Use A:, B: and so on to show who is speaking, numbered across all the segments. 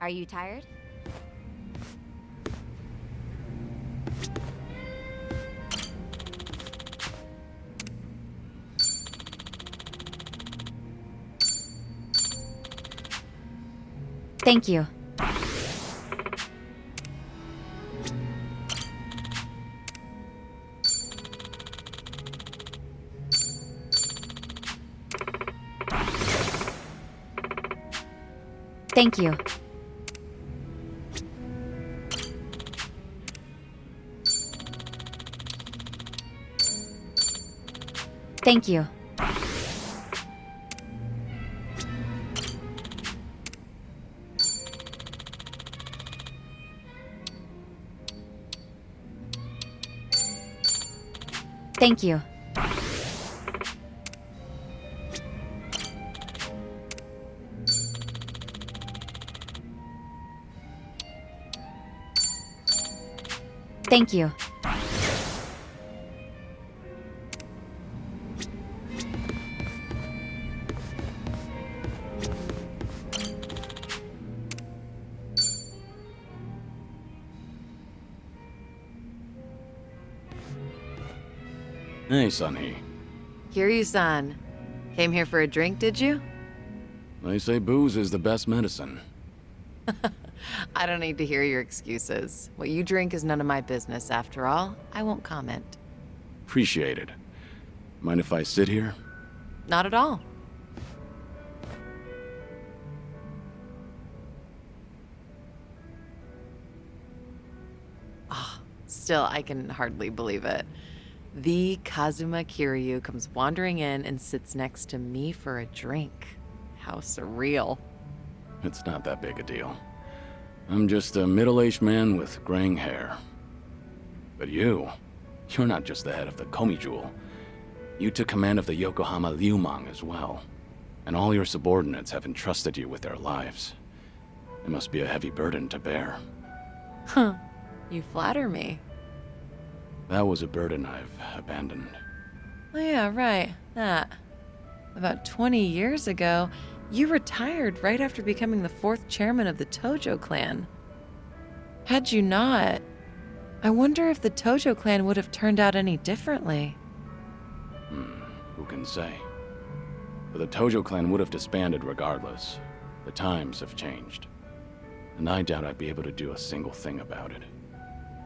A: Are you tired? Thank you. Thank you. Thank you. Thank you. Thank you.
B: Hey, Sunny.
C: Kiryu-san. Came here for a drink, did you?
B: They say booze is the best medicine.
C: I don't need to hear your excuses. What you drink is none of my business, after all. I won't comment.
B: Appreciate it. Mind if I sit here?
C: Not at all. Ah, still, I can hardly believe it. The Kazuma Kiryu comes wandering in and sits next to me for a drink. How surreal.
B: It's not that big a deal. I'm just a middle-aged man with graying hair. But you're not just the head of the Komi Jewel. You took command of the Yokohama Liumang as well. And all your subordinates have entrusted you with their lives. It must be a heavy burden to bear.
C: Huh. You flatter me.
B: That was a burden I've abandoned.
C: Oh yeah, right. That. About 20 years ago, you retired right after becoming the 4th chairman of the Tojo clan. Had you not, I wonder if the Tojo clan would have turned out any differently.
B: Who can say? But the Tojo clan would have disbanded regardless. The times have changed. And I doubt I'd be able to do a single thing about it.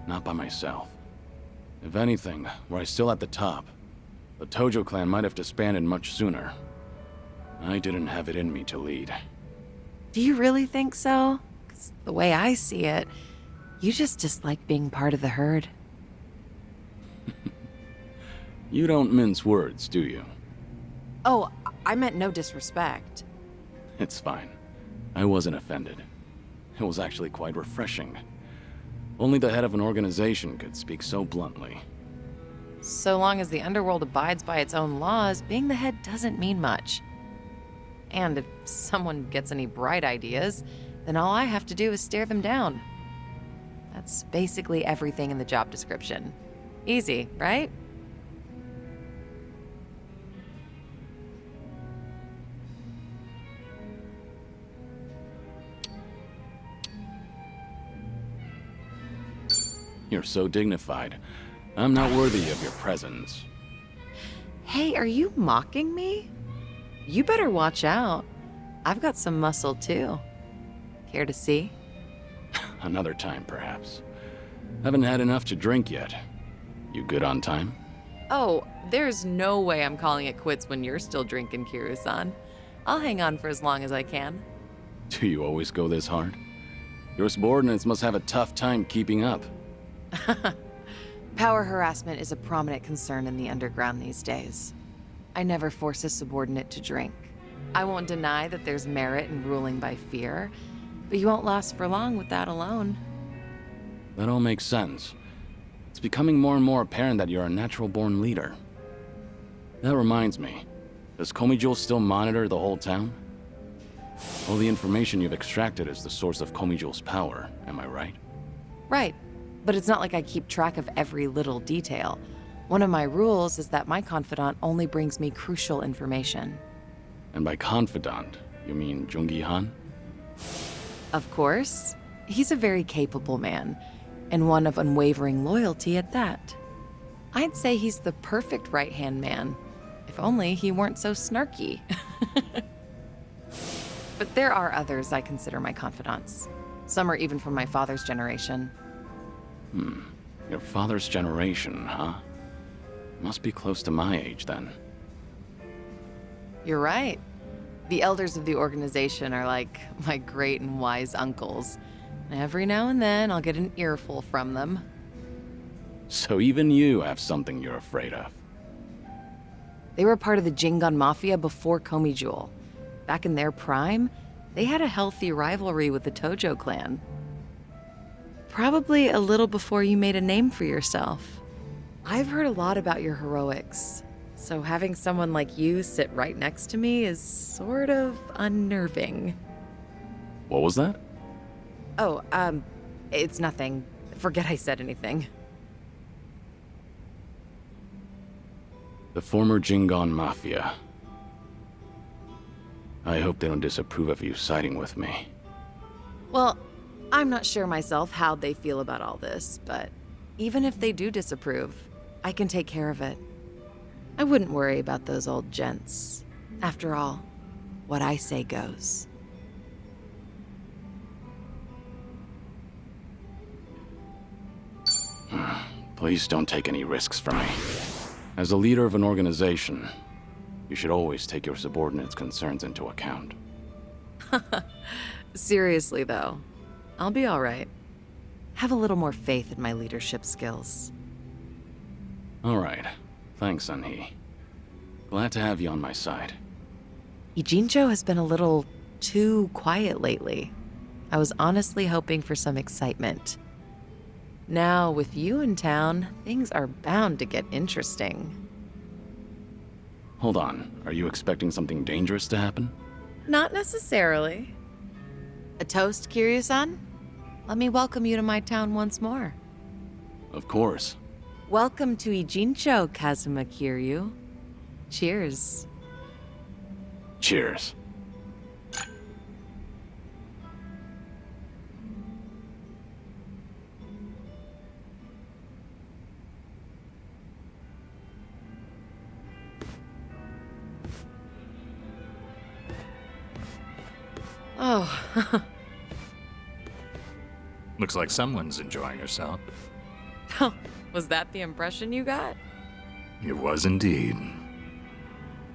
B: Not by myself. If anything, were I still at the top, the Tojo clan might have disbanded much sooner. I didn't have it in me to lead.
C: Do you really think so? 'Cause the way I see it, you just dislike being part of the herd.
B: You don't mince words, do you?
C: Oh, I meant no disrespect.
B: It's fine. I wasn't offended. It was actually quite refreshing. Only the head of an organization could speak so bluntly.
C: So long as the underworld abides by its own laws, being the head doesn't mean much. And if someone gets any bright ideas, then all I have to do is stare them down. That's basically everything in the job description. Easy, right?
B: You're so dignified. I'm not worthy of your presence.
C: Hey, are you mocking me? You better watch out. I've got some muscle too. Care to see?
B: Another time, perhaps. Haven't had enough to drink yet. You good on time?
C: Oh, there's no way I'm calling it quits when you're still drinking, Kiryu-san. I'll hang on for as long as I can.
B: Do you always go this hard? Your subordinates must have a tough time keeping up.
C: Power harassment is a prominent concern in the underground these days. I never force a subordinate to drink. I won't deny that there's merit in ruling by fear, but you won't last for long with that alone.
B: That all makes sense. It's becoming more and more apparent that you're a natural-born leader. That reminds me, does Komi Jewel still monitor the whole town? All the information you've extracted is the source of Komi Jewel's power, am I right?
C: Right, but it's not like I keep track of every little detail. One of my rules is that my confidant only brings me crucial information.
B: And by confidant, you mean Jungi Han?
C: Of course. He's a very capable man, and one of unwavering loyalty at that. I'd say he's the perfect right-hand man, if only he weren't so snarky. But there are others I consider my confidants. Some are even from my father's generation.
B: Your father's generation, huh? Must be close to my age, then.
C: You're right. The elders of the organization are like my great and wise uncles. Every now and then, I'll get an earful from them.
B: So even you have something you're afraid of.
C: They were part of the Jingon Mafia before Komi Jewel. Back in their prime, they had a healthy rivalry with the Tojo clan. Probably a little before you made a name for yourself. I've heard a lot about your heroics, so having someone like you sit right next to me is sort of unnerving.
B: What was that?
C: Oh, it's nothing. Forget I said anything.
B: The former Jingon Mafia. I hope they don't disapprove of you siding with me.
C: Well, I'm not sure myself how they feel about all this, but even if they do disapprove, I can take care of it. I wouldn't worry about those old gents. After all, what I say goes.
B: Please don't take any risks for me. As a leader of an organization, you should always take your subordinates' concerns into account.
C: Seriously, though, I'll be all right. Have a little more faith in my leadership skills.
B: All right. Thanks, Sunhee. Glad to have you on my side.
C: Ijincho has been a little too quiet lately. I was honestly hoping for some excitement. Now, with you in town, things are bound to get interesting.
B: Hold on. Are you expecting something dangerous to happen?
C: Not necessarily. A toast, Kiryu-san? Let me welcome you to my town once more.
B: Of course.
C: Welcome to Ijincho, Kazuma Kiryu. Cheers.
B: Cheers.
C: Oh,
D: Looks like someone's enjoying herself.
C: was that the impression you got?
D: It was indeed.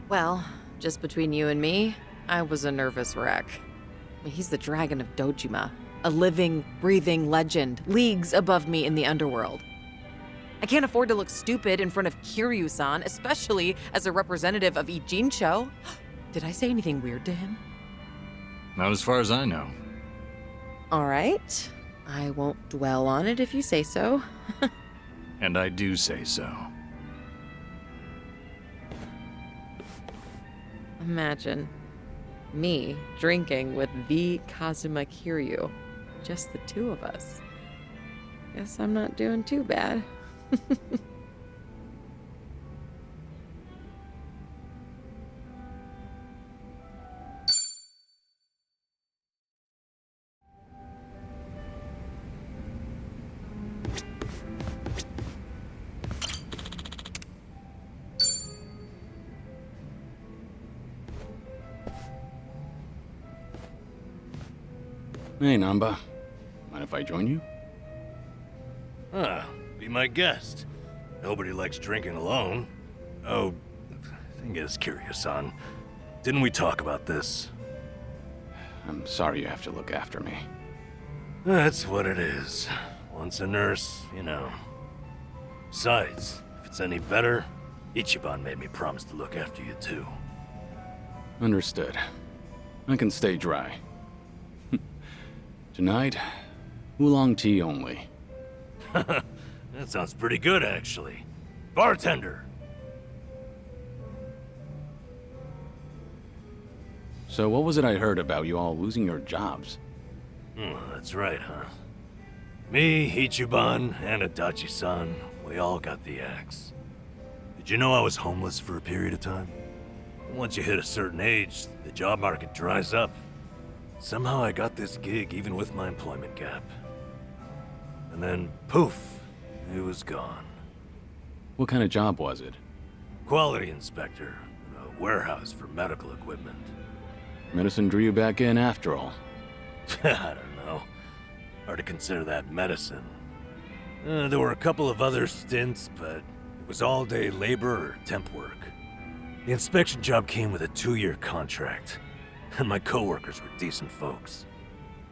C: Well, just between you and me, I was a nervous wreck. He's the Dragon of Dojima, a living, breathing legend, leagues above me in the underworld. I can't afford to look stupid in front of Kiryu-san, especially as a representative of Ijincho. Did I say anything weird to him?
D: Not as far as I know.
C: All right. I won't dwell on it if you say so.
D: And I do say so.
C: Imagine me drinking with the Kazuma Kiryu. Just the two of us. Guess I'm not doing too bad.
B: Hey, Namba. Mind if I join you?
E: Be my guest. Nobody likes drinking alone. Oh, thing is, Kiryu-san, didn't we talk about this?
B: I'm sorry you have to look after me.
E: That's what it is. Once a nurse, you know. Besides, if it's any better, Ichiban made me promise to look after you too.
B: Understood. I can stay dry. Tonight, oolong tea only.
E: That sounds pretty good, actually. Bartender!
B: So what was it I heard about you all losing your jobs?
E: That's right, huh? Me, Ichiban, and Adachi-san, we all got the axe. Did you know I was homeless for a period of time? Once you hit a certain age, the job market dries up. Somehow I got this gig even with my employment gap. And then, poof, it was gone.
B: What kind of job was it?
E: Quality inspector in a warehouse for medical equipment.
B: Medicine drew you back in after all.
E: I don't know. Hard to consider that medicine. There were a couple of other stints, but it was all-day labor or temp work. The inspection job came with a 2-year contract, and my coworkers were decent folks.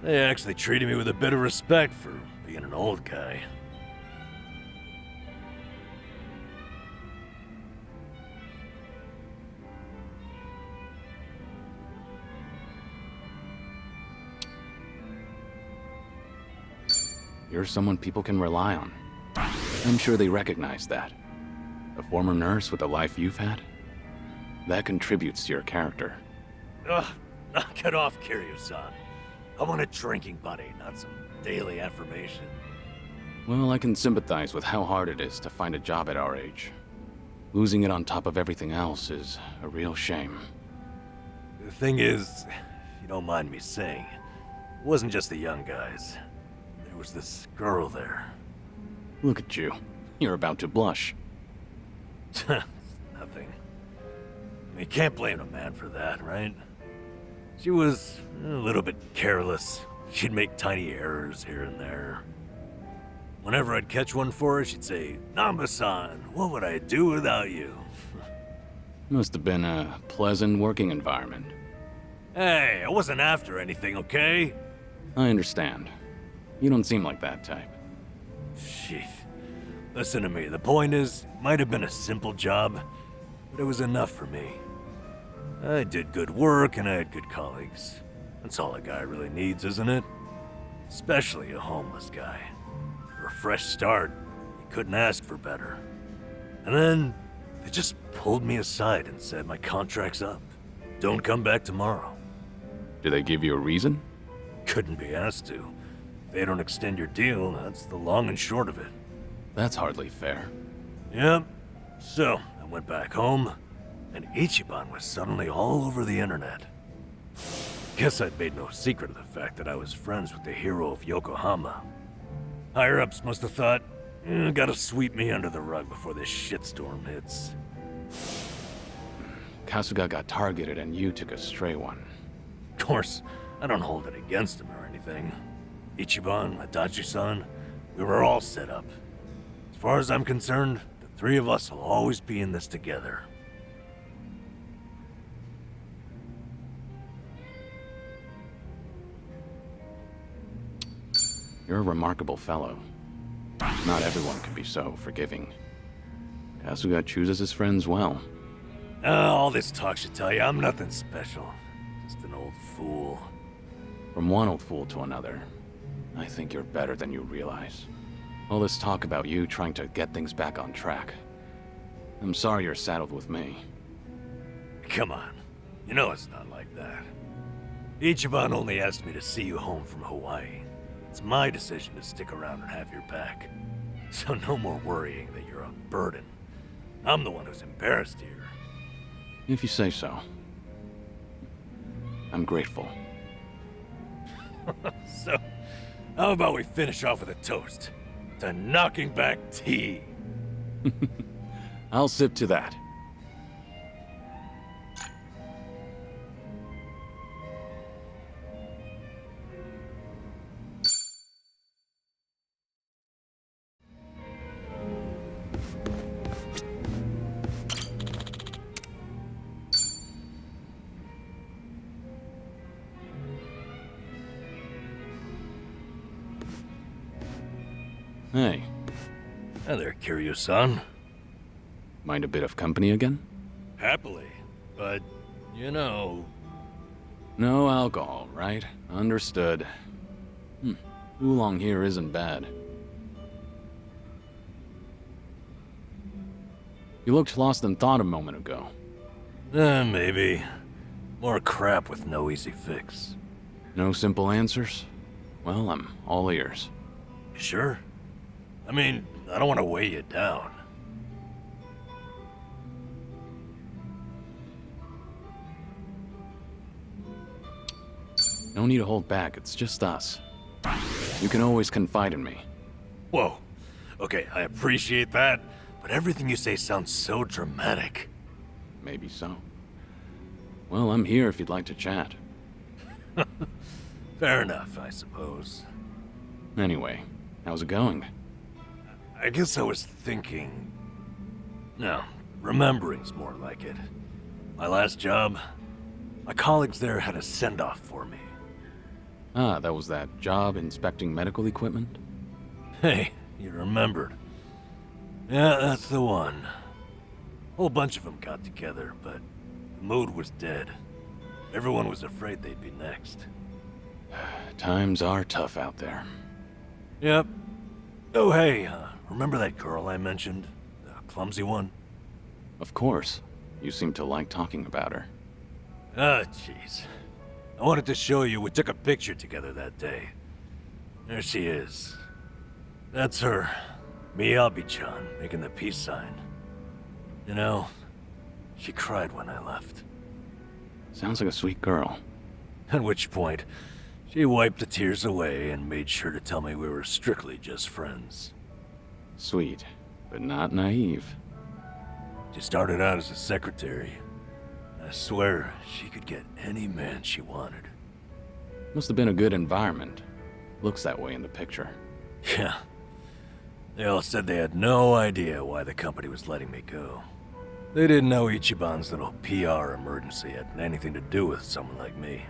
E: They actually treated me with a bit of respect for being an old guy.
B: You're someone people can rely on. I'm sure they recognize that. A former nurse with the life you've had? That contributes to your character.
E: Ugh, knock it off, Kiryu-san. I want a drinking buddy, not some daily affirmation.
B: Well, I can sympathize with how hard it is to find a job at our age. Losing it on top of everything else is a real shame.
E: The thing is, if you don't mind me saying, it wasn't just the young guys. There was this girl there.
B: Look at you. You're about to blush.
E: Nothing. You can't blame a man for that, right? She was a little bit careless. She'd make tiny errors here and there. Whenever I'd catch one for her, she'd say, "Namba-san, what would I do without you?"
B: Must have been a pleasant working environment.
E: Hey, I wasn't after anything, okay?
B: I understand. You don't seem like that type.
E: Sheesh. Listen to me, the point is, it might have been a simple job, but it was enough for me. I did good work and I had good colleagues. That's all a guy really needs, isn't it? Especially a homeless guy. For a fresh start, you couldn't ask for better. And then, they just pulled me aside and said my contract's up. Don't come back tomorrow.
B: Did they give you a reason?
E: Couldn't be asked to. If they don't extend your deal, that's the long and short of it.
B: That's hardly fair.
E: Yep. So, I went back home, and Ichiban was suddenly all over the internet. Guess I'd made no secret of the fact that I was friends with the hero of Yokohama. Higher-ups must have thought, gotta sweep me under the rug before this shitstorm hits.
B: Kasuga got targeted and you took a stray one.
E: Of course, I don't hold it against him or anything. Ichiban, Adachi-san, we were all set up. As far as I'm concerned, the three of us will always be in this together.
B: You're a remarkable fellow. Not everyone can be so forgiving. Kasuga chooses his friends well.
E: All this talk should tell you I'm nothing special. Just an old fool.
B: From one old fool to another, I think you're better than you realize. All this talk about you trying to get things back on track. I'm sorry you're saddled with me.
E: Come on. You know it's not like that. Ichiban only asked me to see you home from Hawaii. It's my decision to stick around and have your back. So no more worrying that you're a burden. I'm the one who's embarrassed here.
B: If you say so. I'm grateful.
E: So, how about we finish off with a toast to knocking back tea?
B: I'll sip to that. Hey,
E: Hi there, Kiryu-san.
B: mind a bit of company again?
E: Happily, but, you know...
B: No alcohol, right? Understood. Oolong here isn't bad. You looked lost in thought a moment ago.
E: Maybe. More crap with no easy fix.
B: No simple answers? Well, I'm all ears.
E: You sure? I mean, I don't want to weigh you down.
B: No need to hold back, it's just us. You can always confide in me.
E: Whoa. Okay, I appreciate that, but everything you say sounds so dramatic.
B: Maybe so. Well, I'm here if you'd like to chat.
E: Fair enough, I suppose.
B: Anyway, how's it going?
E: I guess I was thinking... No, remembering's more like it. My last job, my colleagues there had a send-off for me.
B: Ah, that was that job inspecting medical equipment?
E: Hey, you remembered. Yeah, that's the one. Whole bunch of them got together, but the mood was dead. Everyone was afraid they'd be next.
B: Times are tough out there.
E: Yep. Oh, hey, remember that girl I mentioned? The clumsy one?
B: Of course. You seem to like talking about her.
E: Ah, jeez. I wanted to show you we took a picture together that day. There she is. That's her. Miyabi-chan, making the peace sign. You know, she cried when I left.
B: Sounds like a sweet girl.
E: At which point, she wiped the tears away and made sure to tell me we were strictly just friends.
B: Sweet, but not naive.
E: She started out as a secretary. I swear, she could get any man she wanted.
B: Must have been a good environment. Looks that way in the picture.
E: Yeah. They all said they had no idea why the company was letting me go. They didn't know Ichiban's little PR emergency had anything to do with someone like me.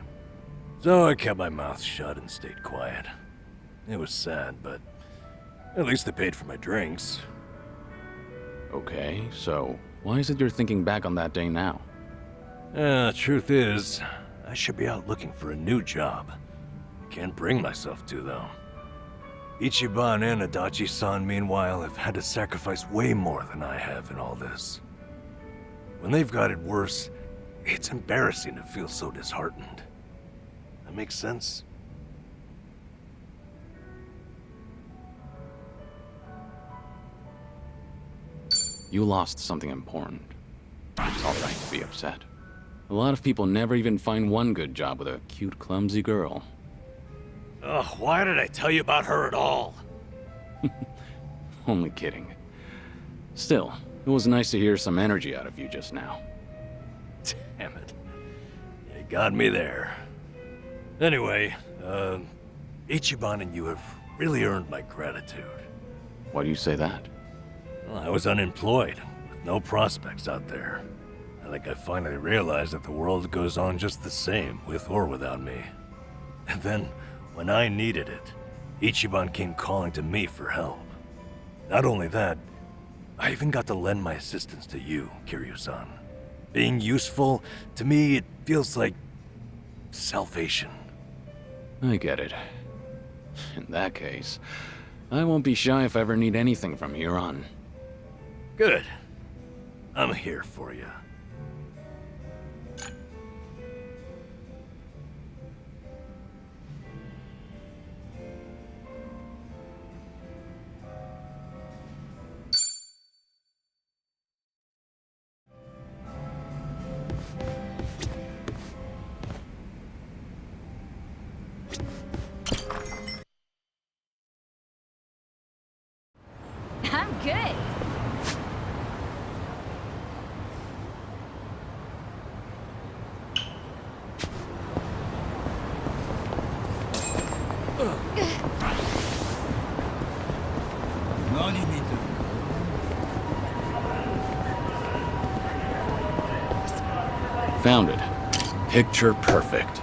E: So I kept my mouth shut and stayed quiet. It was sad, but at least they paid for my drinks.
B: Okay, so why is it you're thinking back on that day now?
E: Truth is, I should be out looking for a new job. Can't bring myself to, though. Ichiban and Adachi-san, meanwhile, have had to sacrifice way more than I have in all this. When they've got it worse, it's embarrassing to feel so disheartened. That makes sense?
B: You lost something important. It's alright to be upset. A lot of people never even find one good job with a cute, clumsy girl.
E: Ugh, why did I tell you about her at all?
B: Only kidding. Still, it was nice to hear some energy out of you just now.
E: Damn it. You got me there. Anyway, Ichiban and you have really earned my gratitude.
B: Why do you say that?
E: Well, I was unemployed, with no prospects out there. I think I finally realized that the world goes on just the same, with or without me. And then, when I needed it, Ichiban came calling to me for help. Not only that, I even got to lend my assistance to you, Kiryu-san. Being useful, to me, it feels like salvation.
B: I get it. In that case, I won't be shy if I ever need anything from here on.
E: Good. I'm here for you.
A: I'm good.
B: Found it. Picture perfect.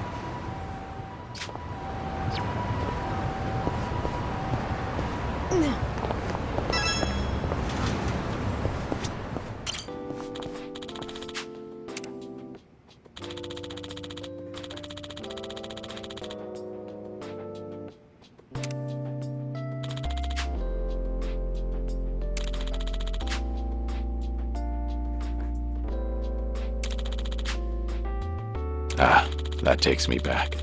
B: Ah, that takes me back.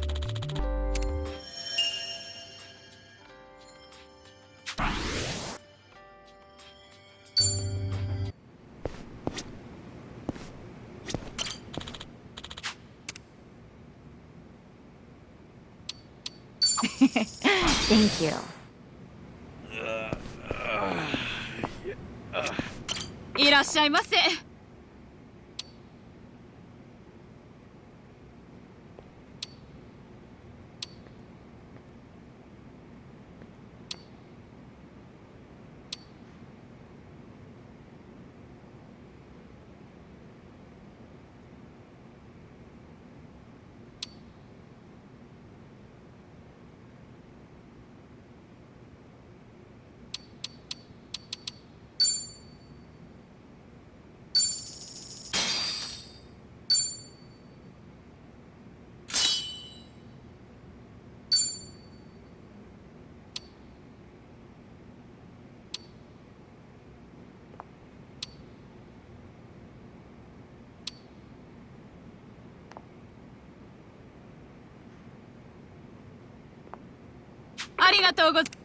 A: Thank you.
F: いらっしゃいませ。ありがとうございます。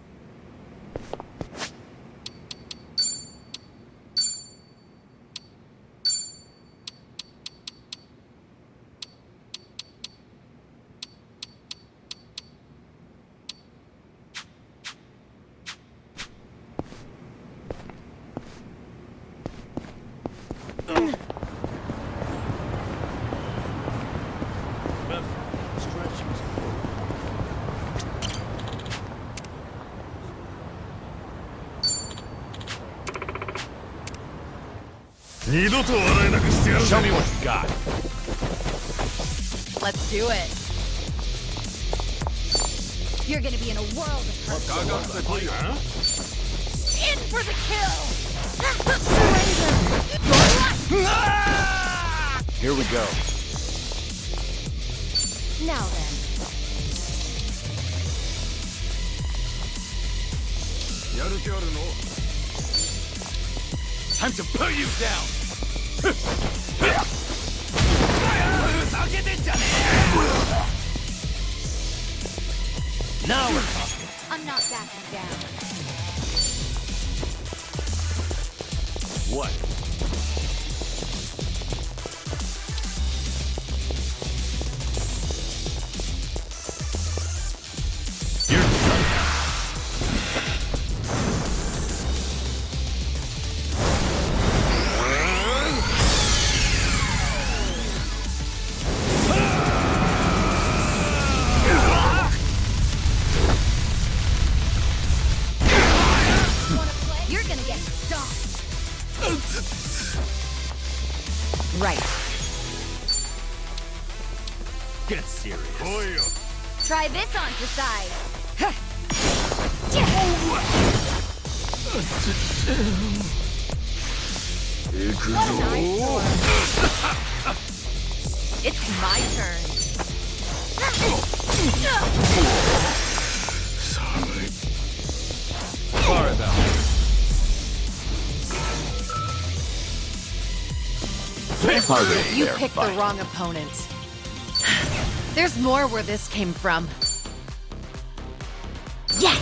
E: 二度と笑えなくしてやる。
B: Show me what you got.
C: Let's do it.
A: You're gonna be in a world of hurt. In for the kill!
B: Here we go.
A: Now then.
B: Time to put you down.
E: Now we're talking.
A: I'm not backing down.
B: What?
A: You're gonna get stomped. Right.
E: Get serious.
A: Try this on for size. It's my turn.
B: Sorry about it.
C: You picked the wrong opponent. There's more where this came from.
A: Yes!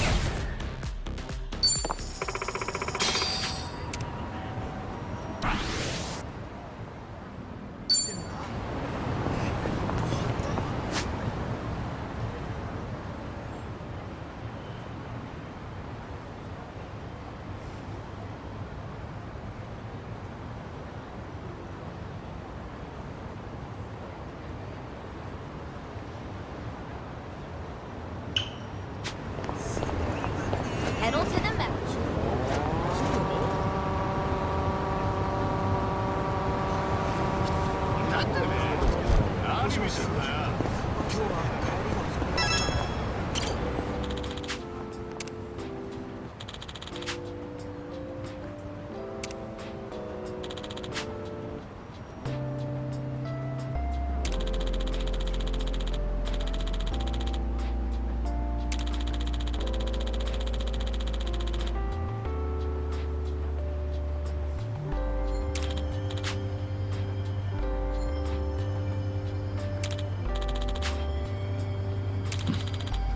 A: Pedal to the metal.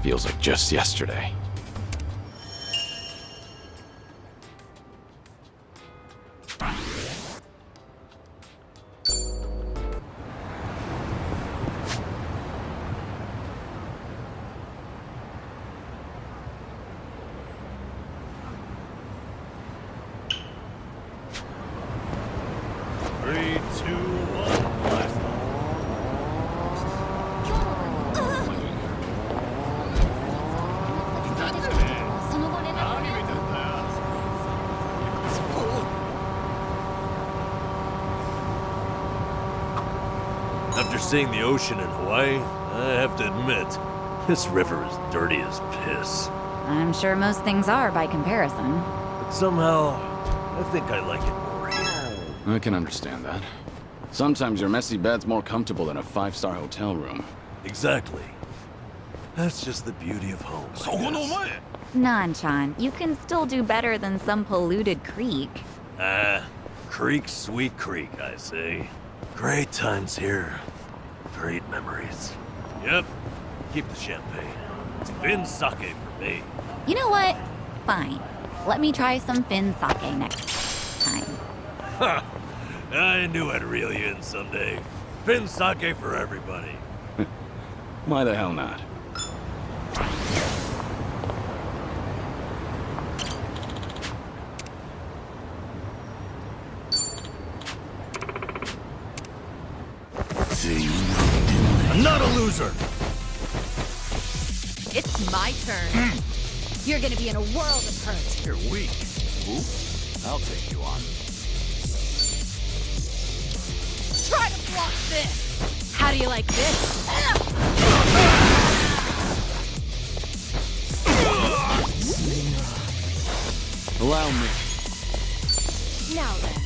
B: Feels like just yesterday.
E: blast.
A: その後連絡ね。
E: After seeing the ocean in Hawaii, I have to admit, this river is dirty as piss.
G: I'm sure most things are by comparison.
E: But somehow, I think I like it more here.
B: I can understand that. Sometimes your messy bed's more comfortable than a five-star hotel room.
E: Exactly. That's just the beauty of home. I guess.
G: Nanchan, you can still do better than some polluted creek.
E: Creek, sweet creek, I say. Great times here. Great memories. Yep. Keep the champagne. It's Finn sake for me.
G: You know what? Fine. Let me try some Finn sake next time.
E: I knew I'd reel you in someday. Finn sake for everybody.
B: Why the hell not?
D: I'm not a loser!
A: It's my turn. You're gonna be in a world of hurt.
D: You're weak. Ooh, I'll take you on.
A: Try to block this. How do you like this?
B: Allow me.
A: Now then.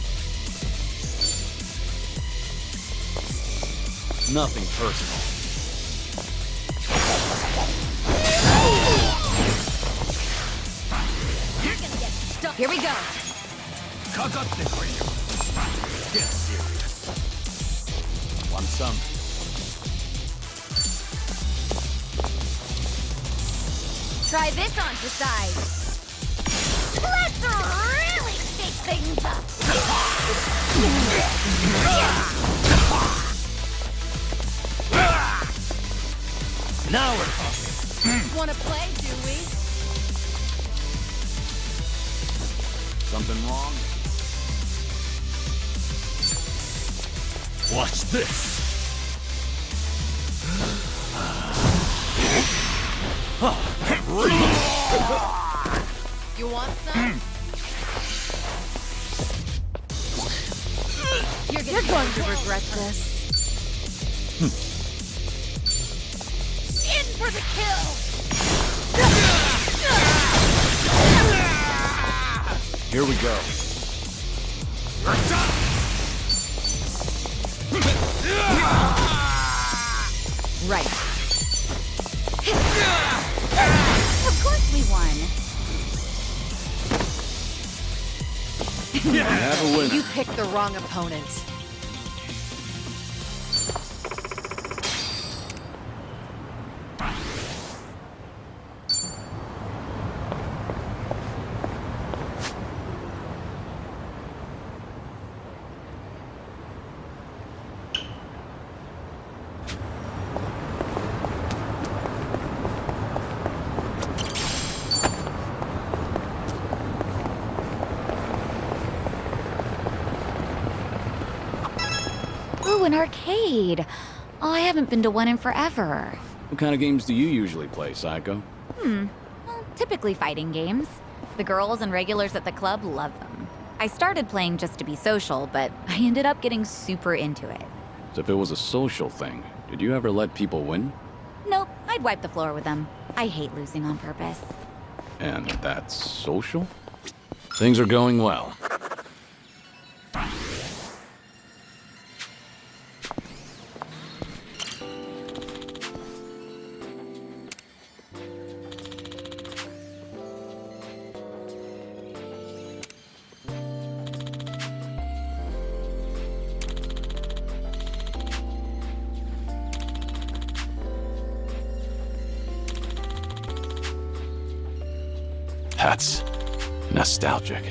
B: Nothing personal.
A: You're gonna get stuck. Here we go.
E: Get serious.
B: Want some?
A: Try this on decide. Let's really shake things up.
E: Now we're talking.
A: Wanna play, do we?
B: Something wrong?
E: Watch this.
C: You want some?
A: You're going to regret this. In for the kill!
B: Here we go.
G: Right. Of course we won.
B: We have a winner.
C: You picked the wrong opponent.
G: Ooh, an arcade. Oh, I haven't been to one in forever.
B: What kind of games do you usually play, Psycho?
G: Well, typically fighting games. The girls and regulars at the club love them. I started playing just to be social, but I ended up getting super into it.
B: So if it was a social thing, did you ever let people win?
G: Nope, I'd wipe the floor with them. I hate losing on purpose.
B: And that's social? Things are going well. That's nostalgic.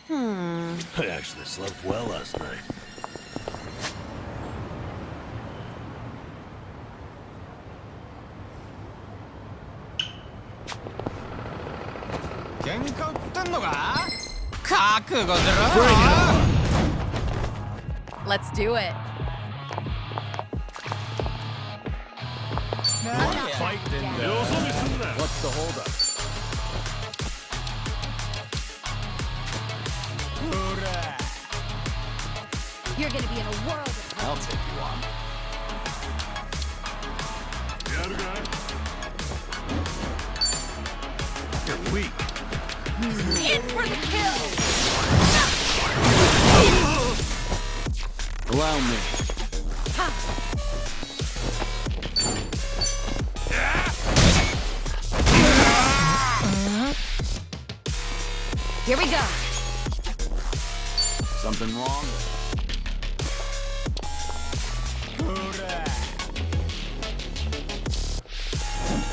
E: I actually slept well last night.
C: Let's do it.
D: What's the holdup?
A: You're gonna be in a world of
D: I'll take you on. You're weak.
A: in for the kill!
B: Allow me.
G: Here we go.
B: Something wrong?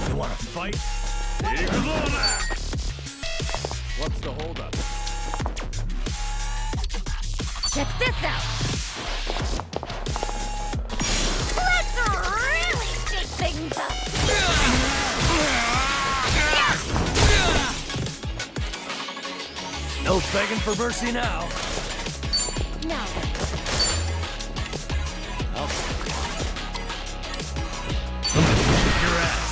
D: You wanna fight? What's the holdup?
G: Check this out. Let's really shake things up.
E: No begging for mercy now.
A: Now,
D: I'll take you on.
E: Kick your ass.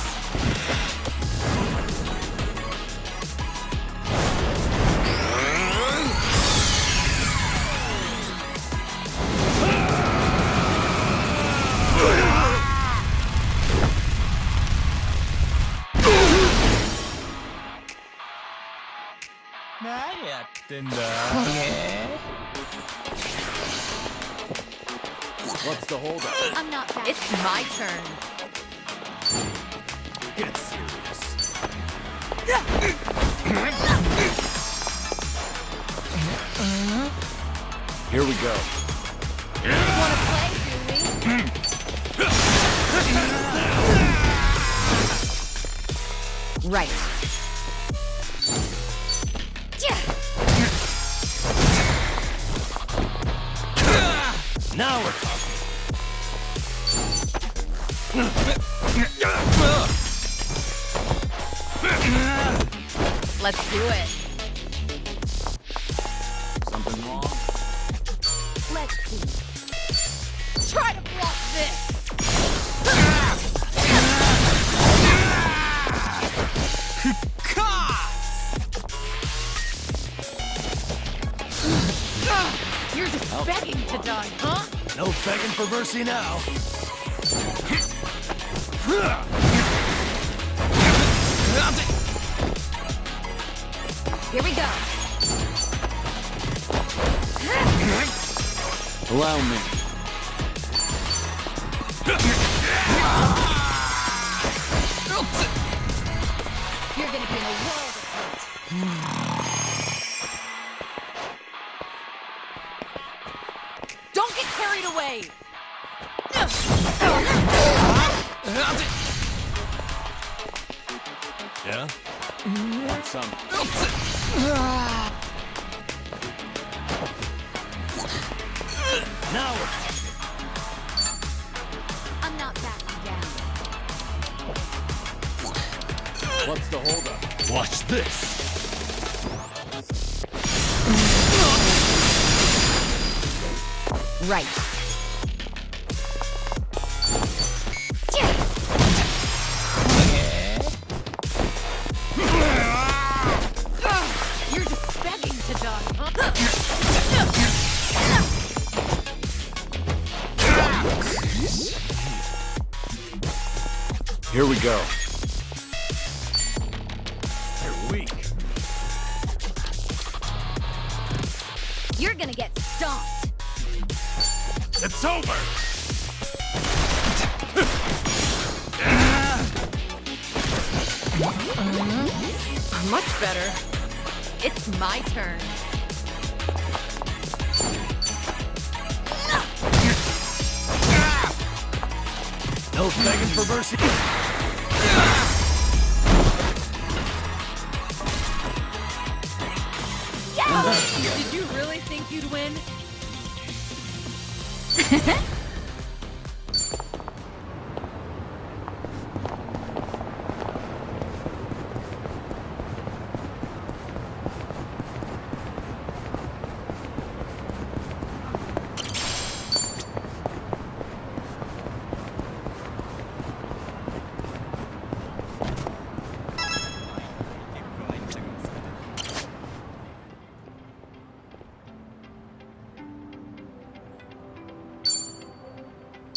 D: What's the holdup?
A: I'm not that.
C: It's my turn.
D: Get serious.
B: Here we go.
A: Wanna play, do we?
G: Right.
E: Now we're talking.
C: Let's do it.
B: Something wrong?
A: Let's see. Try to block this!
C: You're just begging to die, huh?
E: No begging for mercy now.
G: Here we go.
B: Allow me.
A: You're gonna be in a world of hurt.
C: Don't get carried away!
E: Yeah?
B: Want some?
E: Now we're talking.
A: I'm not backing down.
D: What's the holdup?
E: Watch this.
G: Right.
C: You're just begging to die, huh?
B: Here we go.
D: You're weak.
A: You're gonna get stomped.
E: It's over.
C: Much better. It's my turn.
E: No begging for mercy.
C: Did you really think you'd win?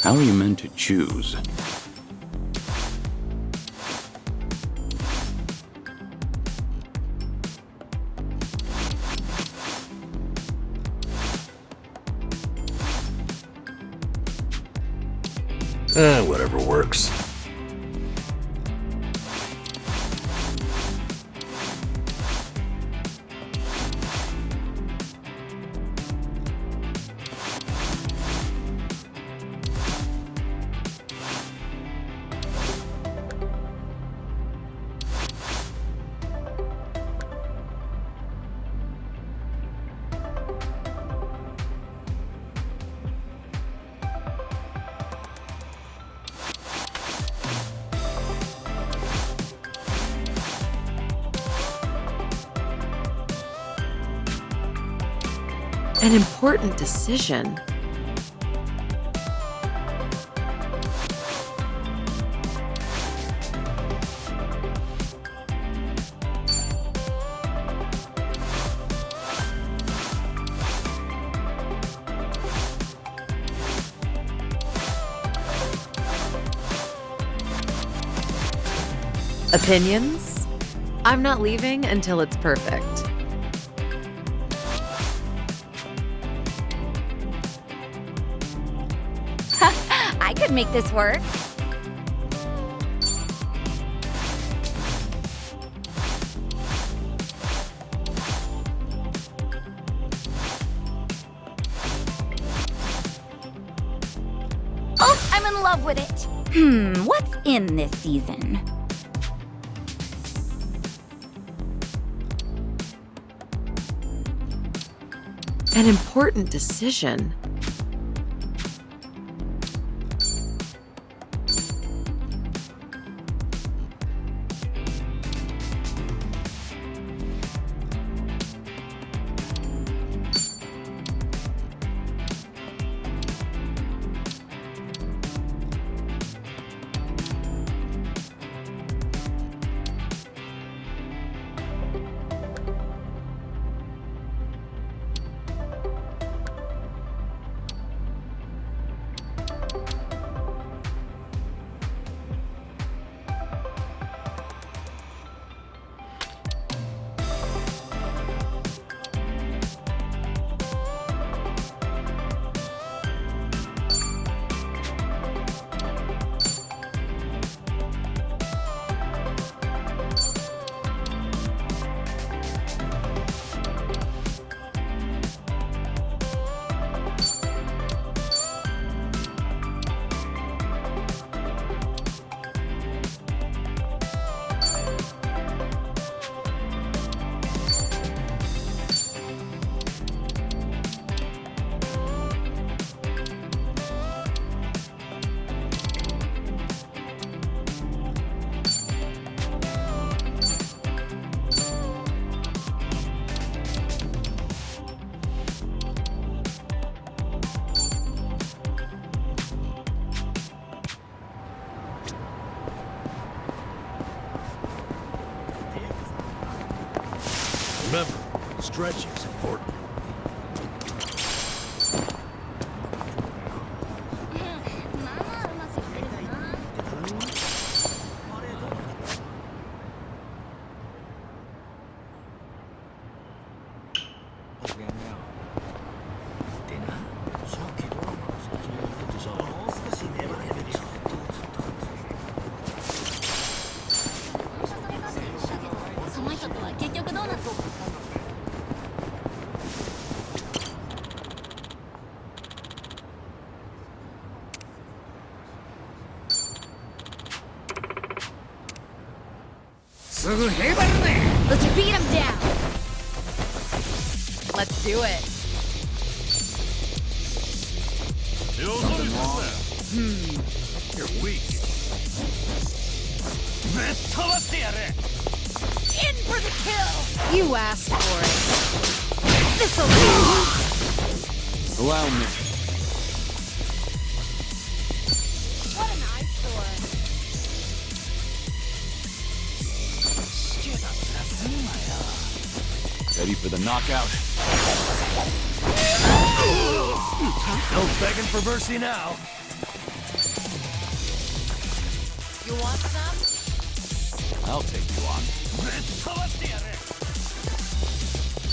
B: How are you meant to choose?
E: Whatever works.
C: An important decision. Opinions? I'm not leaving until it's perfect.
G: I could make this work. Oh, I'm in love with it. What's in this season?
C: An important decision.
E: Remember, stretching's important.
G: Let's beat him down.
C: Let's do it.
D: Something wrong?
E: You're weak.
A: In for the kill! You asked for it. This'll do!
B: Allow me.
A: What an eyesore.
B: Ready for the knockout?
E: No begging for mercy now.
C: You want some?
H: I'll take you on.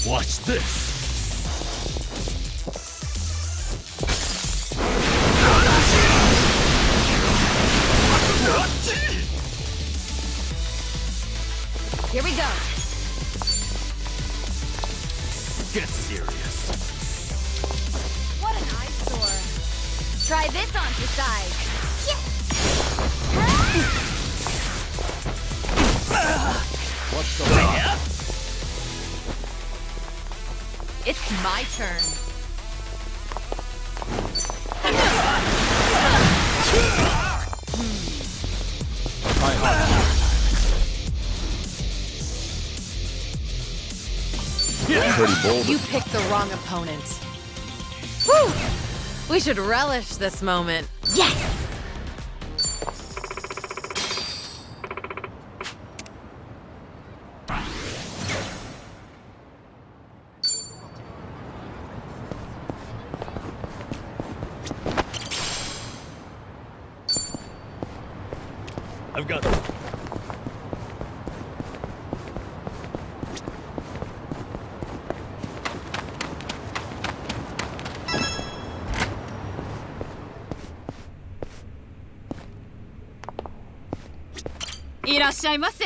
H: Watch this.
G: Here we go.
H: Get serious.
G: What an eyesore. Try this on for size.
H: What's the rush?
C: It's my turn.
B: Try hard. Pretty bold.
C: You picked the wrong opponent. Whew! We should relish this moment.
G: Yes!
E: I've got.
F: いらっしゃいませ。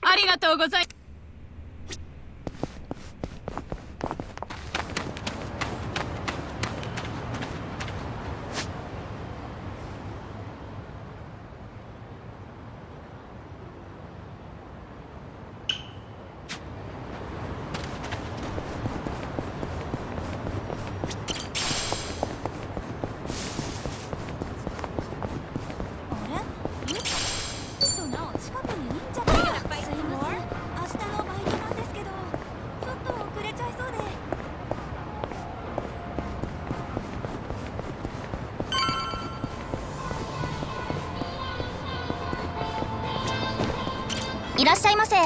F: ありがとうございます。
G: いらっしゃいませ。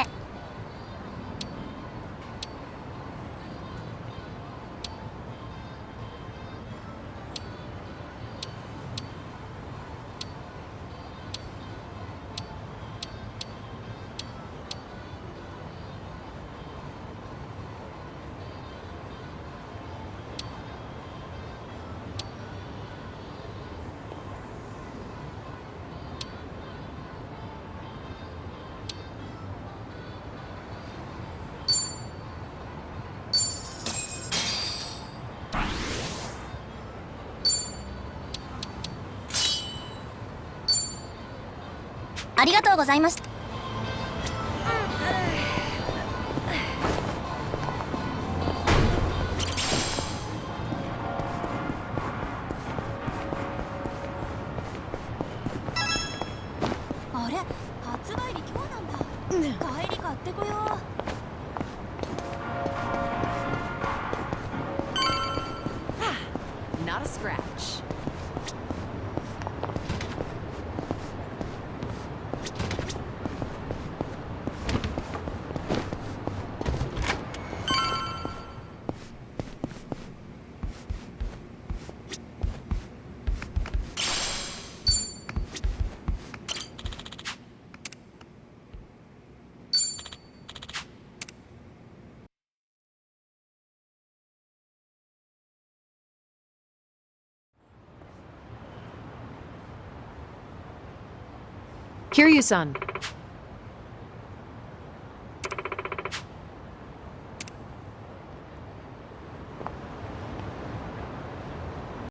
G: ありがとうございました。あれ、発売日今日なんだ。帰り買ってこよう。
C: Not a scratch. Kiryu-san,